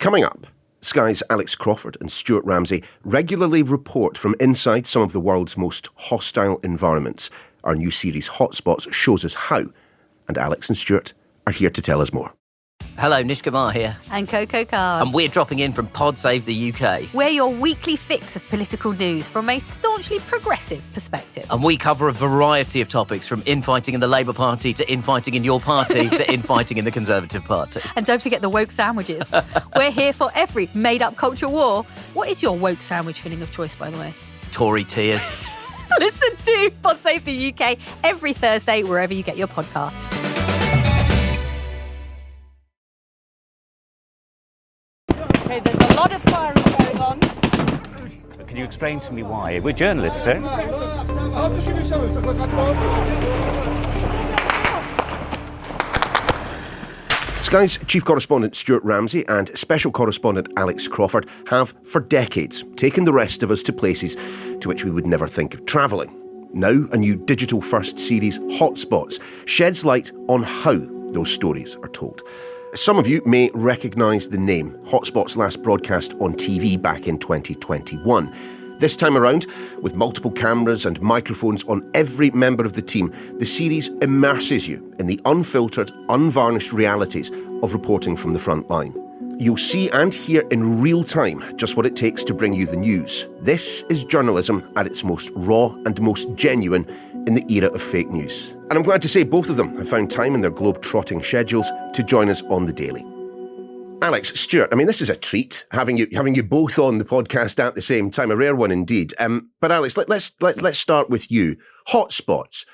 Coming up, Sky's Alex Crawford and Stuart Ramsay regularly report from inside some of the world's most hostile environments. Our new series Hotspots shows us how, and Alex and Stuart are here to tell us more. Hello, Nish Kumar here. And Coco Card. And we're dropping in from Pod Save the UK. We're your weekly fix of political news from a staunchly progressive perspective. And we cover a variety of topics, from infighting in the Labour Party to infighting in your party to infighting in the Conservative Party. And don't forget the woke sandwiches. We're here for every made-up culture war. What is your woke sandwich filling of choice, by the way? Tory tears. Listen to Pod Save the UK every Thursday, wherever you get your podcasts. Okay, there's a lot of firing going on. Can you explain to me why? We're journalists, sir. Sky's chief correspondent Stuart Ramsay and special correspondent Alex Crawford have, for decades, taken the rest of us to places to which we would never think of travelling. Now, a new digital-first series, Hotspots, sheds light on how those stories are told. Some of you may recognise the name. Hotspots last broadcast on TV back in 2021. This time around, with multiple cameras and microphones on every member of the team, the series immerses you in the unfiltered, unvarnished realities of reporting from the front line. You'll see and hear in real time just what it takes to bring you the news. This is journalism at its most raw and most genuine in the era of fake news. And I'm glad to say both of them have found time in their globe-trotting schedules to join us on the daily. Alex, Stuart, I mean, this is a treat, having you both on the podcast at the same time, a rare one indeed. But Alex, let's start with you. Hotspots.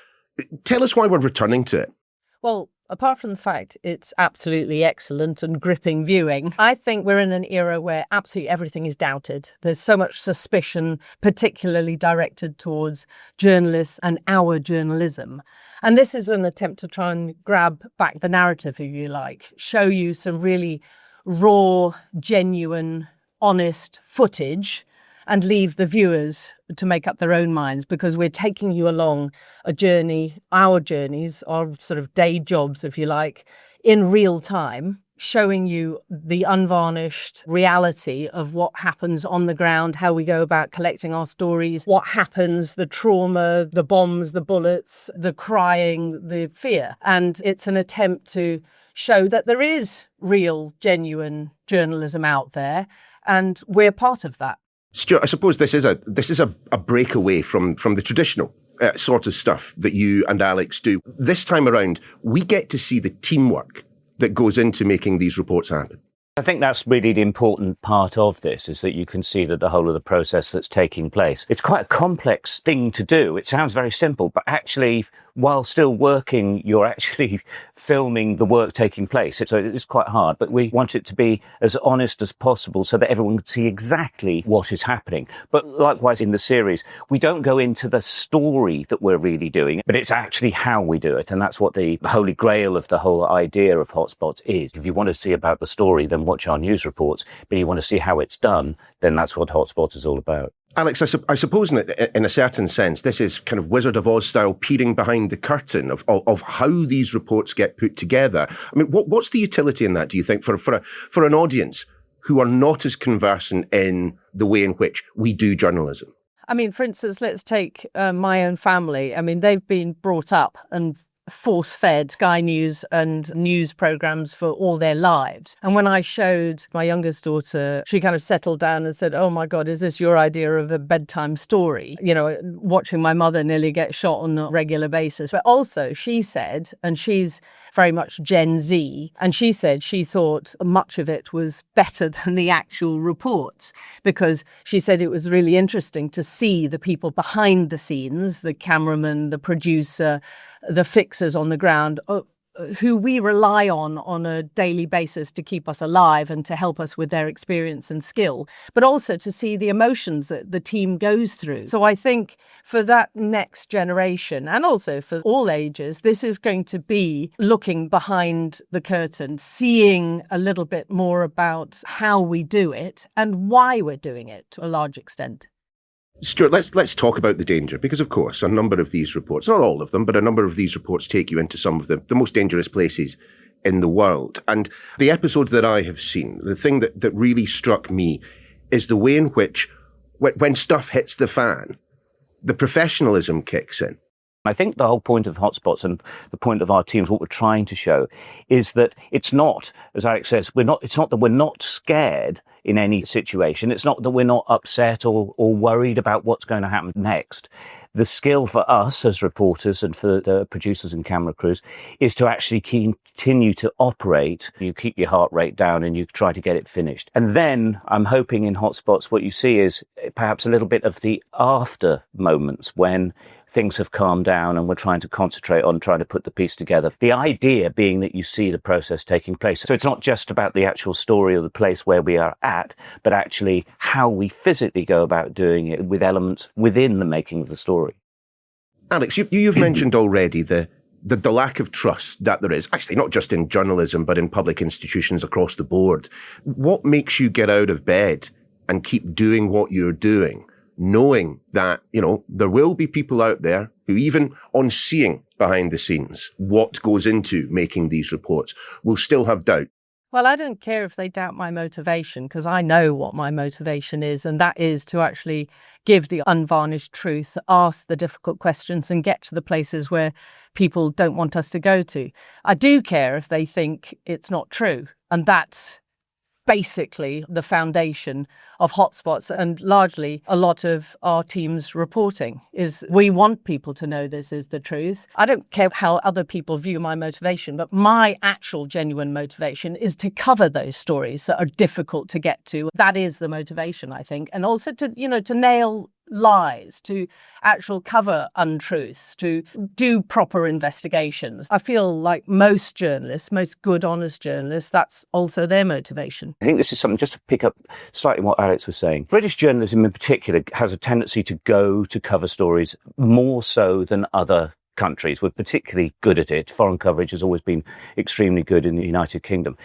Tell us why we're returning to it. Well, apart from the fact it's absolutely excellent and gripping viewing, I think we're in an era where absolutely everything is doubted. There's so much suspicion, particularly directed towards journalists and our journalism. And this is an attempt to try and grab back the narrative, if you like, show you some really raw, genuine, honest footage and leave the viewers to make up their own minds, because we're taking you along a journey, our journeys, our sort of day jobs, if you like, in real time, showing you the unvarnished reality of what happens on the ground, how we go about collecting our stories, what happens, the trauma, the bombs, the bullets, the crying, the fear. And it's an attempt to show that there is real, genuine journalism out there, and we're part of that. Stuart, I suppose this is a breakaway from the traditional sort of stuff that you and Alex do. This time around, we get to see the teamwork that goes into making these reports happen. I think that's really the important part of this, is that you can see that the whole of the process that's taking place. It's quite a complex thing to do. It sounds very simple, but actually, while still working, you're actually filming the work taking place. So it's quite hard, but we want it to be as honest as possible so that everyone can see exactly what is happening. But likewise in the series, we don't go into the story that we're really doing, but it's actually how we do it. And that's what the holy grail of the whole idea of Hotspots is. If you want to see about the story, then watch our news reports, but you want to see how it's done, then that's what Hotspots is all about. Alex, I suppose in a certain sense, this is kind of Wizard of Oz style peering behind the curtain of how these reports get put together. I mean, what's the utility in that, do you think, for an audience who are not as conversant in the way in which we do journalism? I mean, for instance, let's take my own family. I mean, they've been brought up and force-fed Sky News and news programmes for all their lives. And when I showed my youngest daughter, she kind of settled down and said, "Oh my God, is this your idea of a bedtime story?" You know, watching my mother nearly get shot on a regular basis. But also she said, and she's very much Gen Z, and she said she thought much of it was better than the actual reports, because she said it was really interesting to see the people behind the scenes, the cameraman, the producer, the fixers on the ground, who we rely on a daily basis to keep us alive and to help us with their experience and skill, but also to see the emotions that the team goes through. So I think for that next generation, and also for all ages, this is going to be looking behind the curtain, seeing a little bit more about how we do it and why we're doing it to a large extent. Stuart, let's talk about the danger, because of course a number of these reports, not all of them, but a number of these reports take you into some of the most dangerous places in the world. And the episodes that I have seen, the thing that really struck me is the way in which, when stuff hits the fan, the professionalism kicks in. I think the whole point of Hotspots and the point of our teams, what we're trying to show, is that it's not, as Alex says, it's not that we're not scared in any situation. It's not that we're not upset or worried about what's going to happen next. The skill for us as reporters and for the producers and camera crews is to actually continue to operate. You keep your heart rate down and you try to get it finished. And then I'm hoping in Hotspots what you see is perhaps a little bit of the after moments when things have calmed down and we're trying to concentrate on trying to put the piece together. The idea being that you see the process taking place. So it's not just about the actual story or the place where we are at, but actually how we physically go about doing it with elements within the making of the story. Alex, you've mentioned already the lack of trust that there is, actually not just in journalism, but in public institutions across the board. What makes you get out of bed and keep doing what you're doing, knowing that, there will be people out there who, even on seeing behind the scenes what goes into making these reports, will still have doubt? Well, I don't care if they doubt my motivation, because I know what my motivation is, and that is to actually give the unvarnished truth, ask the difficult questions and get to the places where people don't want us to go to. I do care if they think it's not true, and that's basically the foundation of Hotspots and largely a lot of our team's reporting is we want people to know this is the truth. I don't care how other people view my motivation, but my actual genuine motivation is to cover those stories that are difficult to get to. That is the motivation, I think. And also to nail lies, to actual cover untruths, to do proper investigations. I feel like most journalists, most good, honest journalists, that's also their motivation. I think this is something, just to pick up slightly what Alex was saying. British journalism in particular has a tendency to go to cover stories more so than other countries. We're particularly good at it. Foreign coverage has always been extremely good in the United Kingdom.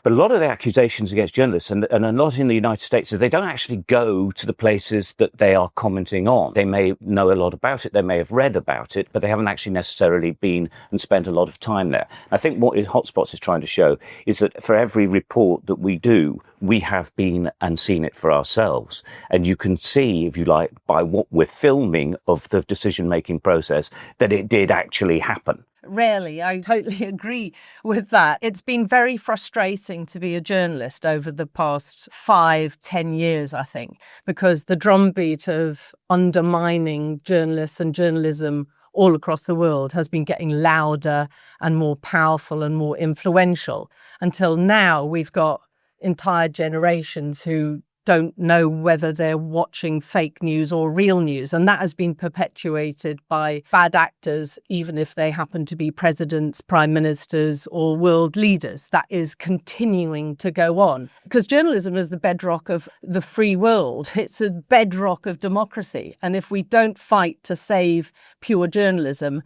But a lot of the accusations against journalists, and a lot in the United States, is they don't actually go to the places that they are commenting on. They may know a lot about it, they may have read about it, but they haven't actually necessarily been and spent a lot of time there. I think what Hotspots is trying to show is that for every report that we do, we have been and seen it for ourselves. And you can see, if you like, by what we're filming of the decision-making process, that it did actually happen. Rarely. I totally agree with that. It's been very frustrating to be a journalist over the past 5-10 years, I think, because the drumbeat of undermining journalists and journalism all across the world has been getting louder and more powerful and more influential. Until now, we've got entire generations who don't know whether they're watching fake news or real news. And that has been perpetuated by bad actors, even if they happen to be presidents, prime ministers, or world leaders. That is continuing to go on. Because journalism is the bedrock of the free world. It's a bedrock of democracy. And if we don't fight to save pure journalism,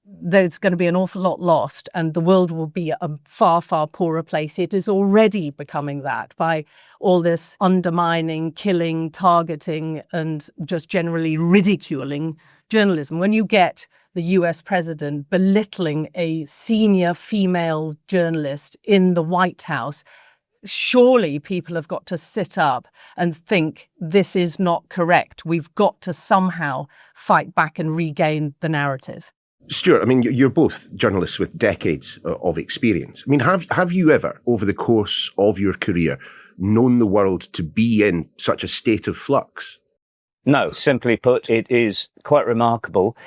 there's going to be an awful lot lost and the world will be a far, far poorer place. It is already becoming that by all this undermining, killing, targeting, and just generally ridiculing journalism. When you get the US president belittling a senior female journalist in the White House, surely people have got to sit up and think this is not correct. We've got to somehow fight back and regain the narrative. Stuart, I mean, you're both journalists with decades of experience. I mean, have you ever, over the course of your career, known the world to be in such a state of flux? No, simply put, it is quite remarkable.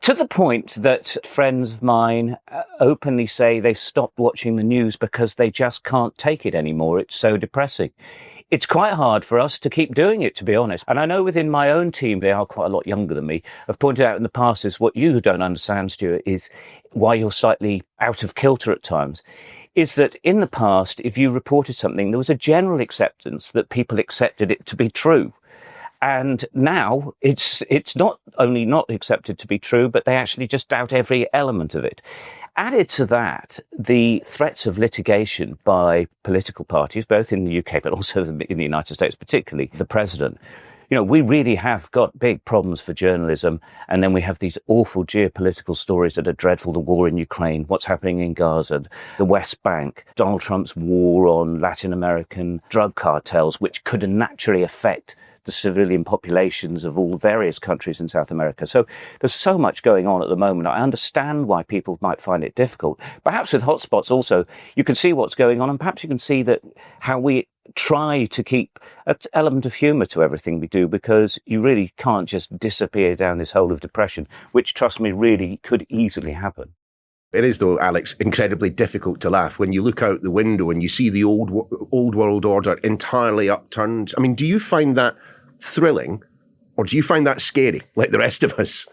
To the point that friends of mine openly say they've stopped watching the news because they just can't take it anymore. It's so depressing. It's quite hard for us to keep doing it, to be honest. And I know within my own team, they are quite a lot younger than me, have pointed out in the past is what you don't understand, Stuart, is why you're slightly out of kilter at times, is that in the past, if you reported something, there was a general acceptance that people accepted it to be true. And now it's not only not accepted to be true, but they actually just doubt every element of it. Added to that, the threats of litigation by political parties, both in the UK but also in the United States, particularly the president, We really have got big problems for journalism. And then we have these awful geopolitical stories that are dreadful. The war in Ukraine, what's happening in Gaza, the West Bank, Donald Trump's war on Latin American drug cartels, which could naturally affect the civilian populations of all various countries in South America. So there's so much going on at the moment. I understand why people might find it difficult. Perhaps with Hotspots also, you can see what's going on, and perhaps you can see that how we try to keep an element of humour to everything we do, because you really can't just disappear down this hole of depression, which, trust me, really could easily happen. It is, though, Alex, incredibly difficult to laugh when you look out the window and you see the old world order entirely upturned. I mean, do you find that thrilling, or do you find that scary, like the rest of us?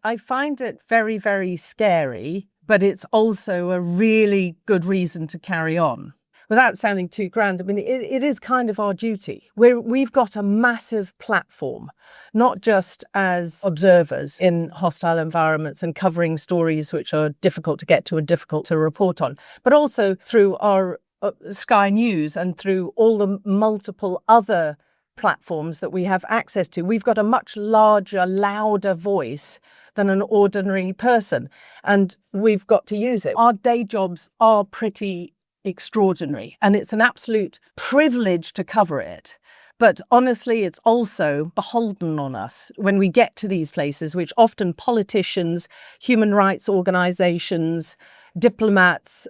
I find it very, very scary, but it's also a really good reason to carry on. Without sounding too grand, I mean, it is kind of our duty. We've got a massive platform, not just as observers in hostile environments and covering stories which are difficult to get to and difficult to report on, but also through our Sky News and through all the multiple other platforms that we have access to. We've got a much larger, louder voice than an ordinary person, and we've got to use it. Our day jobs are pretty extraordinary, and it's an absolute privilege to cover it. But honestly, it's also beholden on us when we get to these places, which often politicians, human rights organisations, diplomats,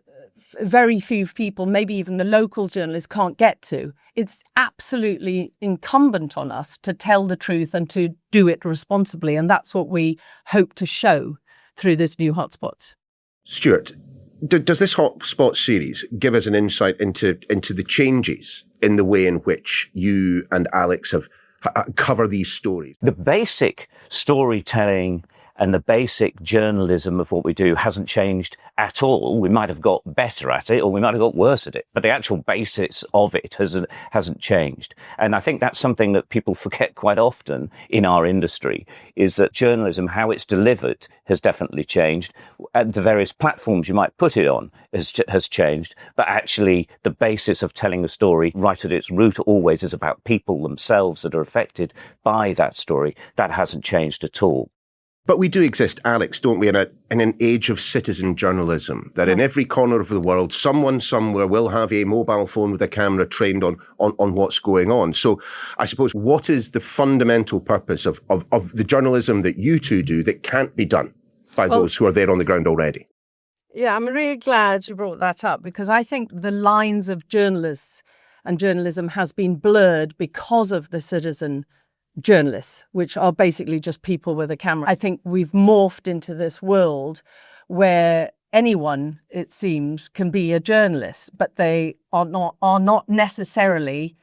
very few people, maybe even the local journalists, can't get to. It's absolutely incumbent on us to tell the truth and to do it responsibly. And that's what we hope to show through this new Hotspots. Stuart, does this Hotspots series give us an insight into the changes in the way in which you and Alex have cover these stories? The basic storytelling and the basic journalism of what we do hasn't changed at all. We might have got better at it, or we might have got worse at it, but the actual basics of it hasn't changed. And I think that's something that people forget quite often in our industry, is that journalism, how it's delivered, has definitely changed. And the various platforms you might put it on has changed, but actually the basis of telling a story right at its root always is about people themselves that are affected by that story. That hasn't changed at all. But we do exist, Alex, don't we, in an age of citizen journalism, that in every corner of the world, someone somewhere will have a mobile phone with a camera trained on what's going on. So I suppose, what is the fundamental purpose of the journalism that you two do that can't be done by those who are there on the ground already? Yeah, I'm really glad you brought that up, because I think the lines of journalists and journalism has been blurred because of the citizen journalists, which are basically just people with a camera. I think we've morphed into this world where anyone, it seems, can be a journalist, but they are not necessarily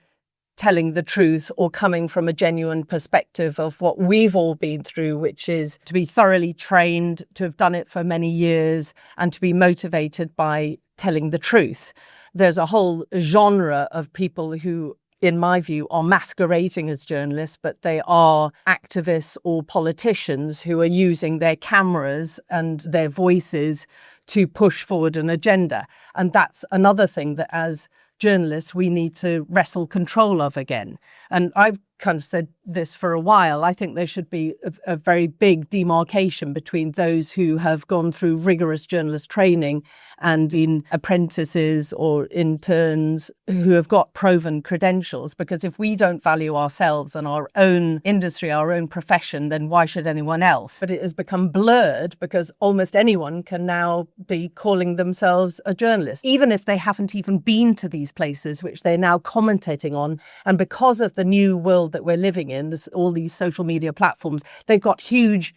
telling the truth or coming from a genuine perspective of what we've all been through, which is to be thoroughly trained, to have done it for many years, and to be motivated by telling the truth. There's a whole genre of people who, in my view, are masquerading as journalists, but they are activists or politicians who are using their cameras and their voices to push forward an agenda. And that's another thing that as journalists we need to wrestle control of again. And I've kind of said this for a while. I think there should be a very big demarcation between those who have gone through rigorous journalist training and in apprentices or interns who have got proven credentials. Because if we don't value ourselves and our own industry, our own profession, then why should anyone else? But it has become blurred because almost anyone can now be calling themselves a journalist, even if they haven't even been to these places, which they're now commentating on. And because of the new world that we're living in, all these social media platforms, they've got huge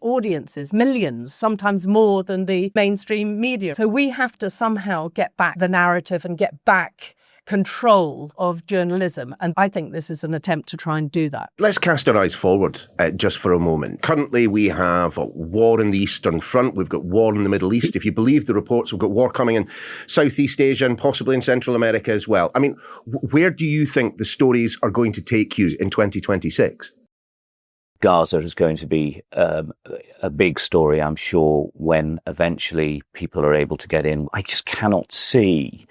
audiences, millions, sometimes more than the mainstream media. So we have to somehow get back the narrative and get back control of journalism. And I think this is an attempt to try and do that. Let's cast our eyes forward just for a moment. Currently, we have a war in the Eastern Front. We've got war in the Middle East. If you believe the reports, we've got war coming in Southeast Asia and possibly in Central America as well. I mean, where do you think the stories are going to take you in 2026? Gaza is going to be a big story, I'm sure, when eventually people are able to get in. I just cannot see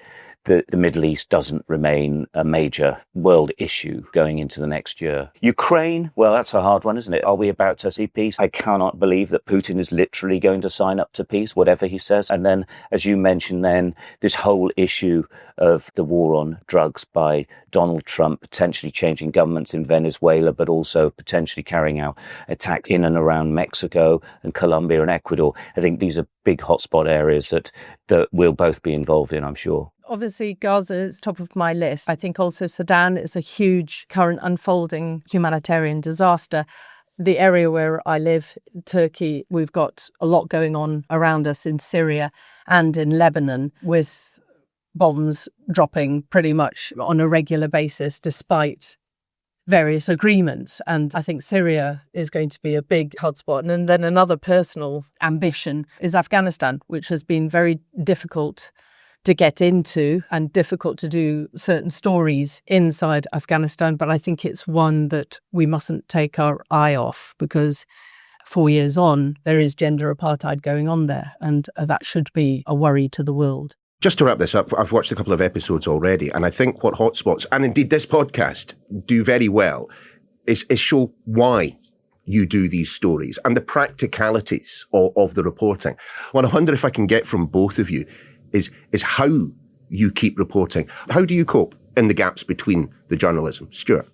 that the Middle East doesn't remain a major world issue going into the next year. Ukraine, well, that's a hard one, isn't it? Are we about to see peace? I cannot believe that Putin is literally going to sign up to peace, whatever he says. And then, as you mentioned then, this whole issue of the war on drugs by Donald Trump, potentially changing governments in Venezuela, but also potentially carrying out attacks in and around Mexico and Colombia and Ecuador. I think these are big hotspot areas that we'll both be involved in, I'm sure. Obviously, Gaza is top of my list. I think also Sudan is a huge current unfolding humanitarian disaster. The area where I live, Turkey, we've got a lot going on around us in Syria and in Lebanon, with bombs dropping pretty much on a regular basis despite various agreements. And I think Syria is going to be a big hotspot. And then another personal ambition is Afghanistan, which has been very difficult to get into and difficult to do certain stories inside Afghanistan. But I think it's one that we mustn't take our eye off, because 4 years on, there is gender apartheid going on there. And that should be a worry to the world. Just to wrap this up, I've watched a couple of episodes already, and I think what Hotspots, and indeed this podcast, do very well is show why you do these stories and the practicalities of the reporting. What I wonder if I can get from both of you is how you keep reporting. How do you cope in the gaps between the journalism? Stuart?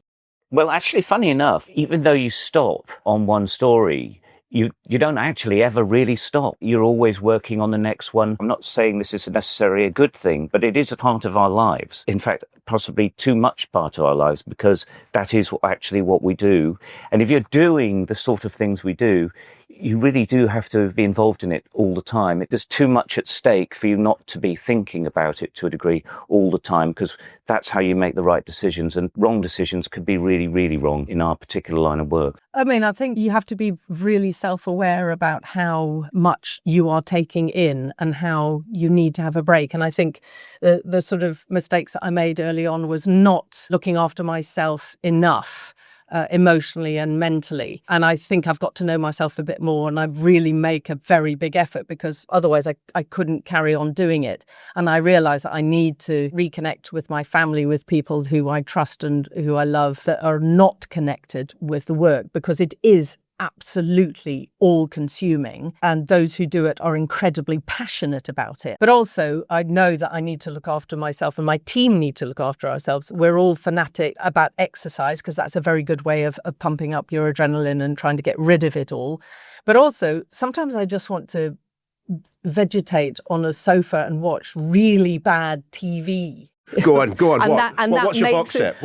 Well, actually, funny enough, even though you stop on one story, you don't actually ever really stop. You're always working on the next one. I'm not saying this is necessarily a good thing, but it is a part of our lives. In fact, possibly too much part of our lives, because that is actually what we do. And if you're doing the sort of things we do, you really do have to be involved in it all the time. There's too much at stake for you not to be thinking about it to a degree all the time, because that's how you make the right decisions. And wrong decisions could be really, really wrong in our particular line of work. I mean, I think you have to be really self-aware about how much you are taking in and how you need to have a break. And I think the sort of mistakes that I made early on was not looking after myself enough. Emotionally and mentally. And I think I've got to know myself a bit more, and I really make a very big effort, because otherwise I couldn't carry on doing it. And I realise that I need to reconnect with my family, with people who I trust and who I love, that are not connected with the work, because it is absolutely all-consuming, and those who do it are incredibly passionate about it. But also, I know that I need to look after myself, and my team need to look after ourselves. We're all fanatic about exercise, because that's a very good way of pumping up your adrenaline and trying to get rid of it all. But also, sometimes I just want to vegetate on a sofa and watch really bad TV. Go on. What's your box set?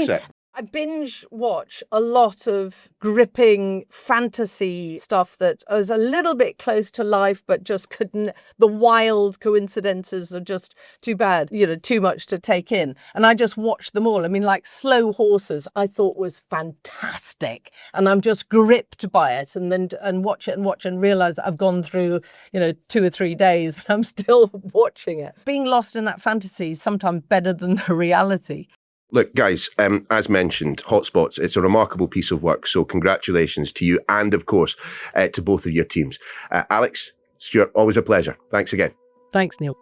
set? I binge watch a lot of gripping fantasy stuff that is a little bit close to life, but just couldn't. The wild coincidences are just too bad, too much to take in. And I just watch them all. I mean, like Slow Horses, I thought was fantastic. And I'm just gripped by it, and watch and realize that I've gone through, 2 or 3 days and I'm still watching it. Being lost in that fantasy is sometimes better than the reality. Look, guys, as mentioned, Hotspots, it's a remarkable piece of work. So congratulations to you and, of course, to both of your teams. Alex, Stuart, always a pleasure. Thanks again. Thanks, Neil.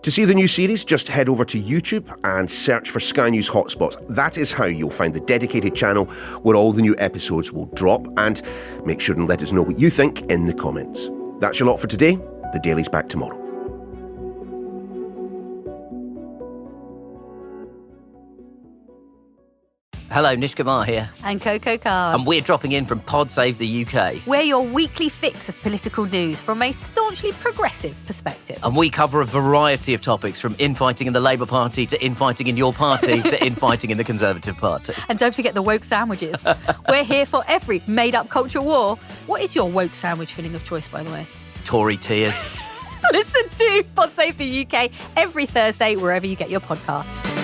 To see the new series, just head over to YouTube and search for Sky News Hotspots. That is how you'll find the dedicated channel where all the new episodes will drop. And make sure and let us know what you think in the comments. That's your lot for today. The Daily's back tomorrow. Hello, Nish Kumar here. And Coco Card. And we're dropping in from Pod Save the UK. We're your weekly fix of political news from a staunchly progressive perspective. And we cover a variety of topics, from infighting in the Labour Party to infighting in your party to infighting in the Conservative Party. And don't forget the woke sandwiches. We're here for every made-up culture war. What is your woke sandwich filling of choice, by the way? Tory tears. Listen to Pod Save the UK every Thursday, wherever you get your podcasts.